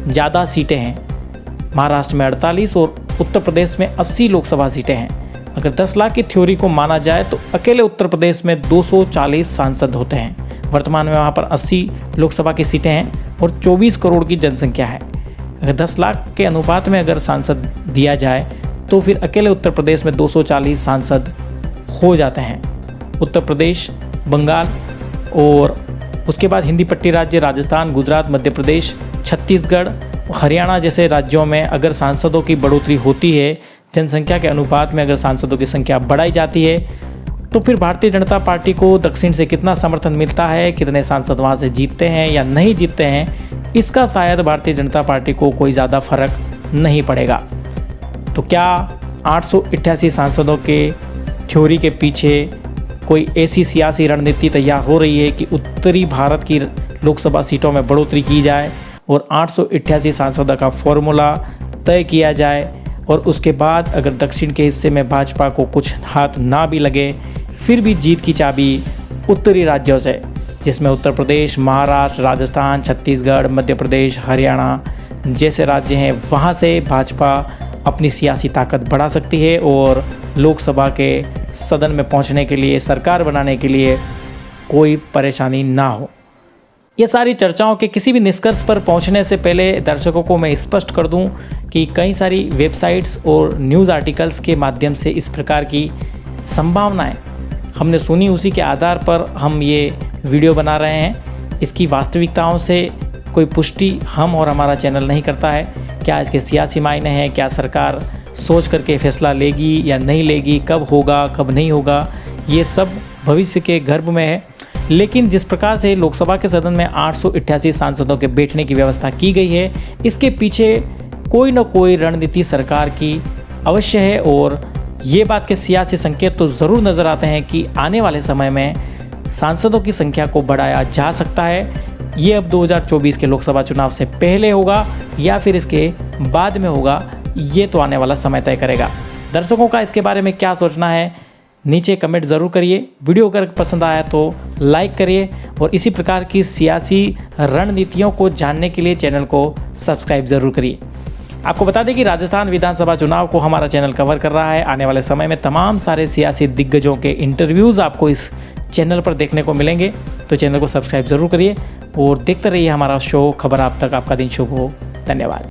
ज़्यादा सीटें हैं। महाराष्ट्र में 48 और उत्तर प्रदेश में 80 लोकसभा सीटें हैं। अगर 10 लाख की थ्योरी को माना जाए तो अकेले उत्तर प्रदेश में 240 सांसद होते हैं। वर्तमान में वहाँ पर 80 लोकसभा की सीटें हैं और 24 करोड़ की जनसंख्या है। अगर 10 लाख के अनुपात में अगर सांसद दिया जाए तो फिर अकेले उत्तर प्रदेश में 240 सांसद हो जाते हैं। उत्तर प्रदेश, बंगाल और उसके बाद हिंदी पट्टी राज्य राजस्थान, गुजरात, मध्य प्रदेश, छत्तीसगढ़, हरियाणा जैसे राज्यों में अगर सांसदों की बढ़ोतरी होती है, जनसंख्या के अनुपात में अगर सांसदों की संख्या बढ़ाई जाती है, तो फिर भारतीय जनता पार्टी को दक्षिण से कितना समर्थन मिलता है, कितने सांसद वहाँ से जीतते हैं या नहीं जीतते हैं, इसका शायद भारतीय जनता पार्टी को कोई ज़्यादा फर्क नहीं पड़ेगा। तो क्या 888 सांसदों के थ्योरी के पीछे कोई ऐसी सियासी रणनीति तैयार हो रही है कि उत्तरी भारत की लोकसभा सीटों में बढ़ोतरी की जाए और 888 सांसदों का फॉर्मूला तय किया जाए और उसके बाद अगर दक्षिण के हिस्से में भाजपा को कुछ हाथ ना भी लगे, फिर भी जीत की चाबी उत्तरी राज्यों से, जिसमें उत्तर प्रदेश, महाराष्ट्र, राजस्थान, छत्तीसगढ़, मध्य प्रदेश, हरियाणा जैसे राज्य हैं, वहाँ से भाजपा अपनी सियासी ताकत बढ़ा सकती है और लोकसभा के सदन में पहुंचने के लिए, सरकार बनाने के लिए कोई परेशानी ना हो। ये सारी चर्चाओं के किसी भी निष्कर्ष पर पहुंचने से पहले दर्शकों को मैं स्पष्ट कर दूं कि कई सारी वेबसाइट्स और न्यूज़ आर्टिकल्स के माध्यम से इस प्रकार की संभावनाएं हमने सुनी, उसी के आधार पर हम ये वीडियो बना रहे हैं। इसकी वास्तविकताओं से कोई पुष्टि हम और हमारा चैनल नहीं करता है। क्या इसके सियासी मायने हैं, क्या सरकार सोच करके फैसला लेगी या नहीं लेगी, कब होगा कब नहीं होगा, ये सब भविष्य के गर्भ में है। लेकिन जिस प्रकार से लोकसभा के सदन में 888 सांसदों के बैठने की व्यवस्था की गई है, इसके पीछे कोई न कोई रणनीति सरकार की अवश्य है और ये बात के सियासी संकेत तो ज़रूर नज़र आते हैं कि आने वाले समय में सांसदों की संख्या को बढ़ाया जा सकता है। ये अब 2024 के लोकसभा चुनाव से पहले होगा या फिर इसके बाद में होगा, ये तो आने वाला समय तय करेगा। दर्शकों का इसके बारे में क्या सोचना है, नीचे कमेंट ज़रूर करिए। वीडियो अगर पसंद आया तो लाइक करिए और इसी प्रकार की सियासी रणनीतियों को जानने के लिए चैनल को सब्सक्राइब ज़रूर करिए। आपको बता दें कि राजस्थान विधानसभा चुनाव को हमारा चैनल कवर कर रहा है। आने वाले समय में तमाम सारे सियासी दिग्गजों के इंटरव्यूज़ आपको इस चैनल पर देखने को मिलेंगे, तो चैनल को सब्सक्राइब ज़रूर करिए और देखते रहिए हमारा शो खबर आप तक। आपका दिन शुभ हो। धन्यवाद।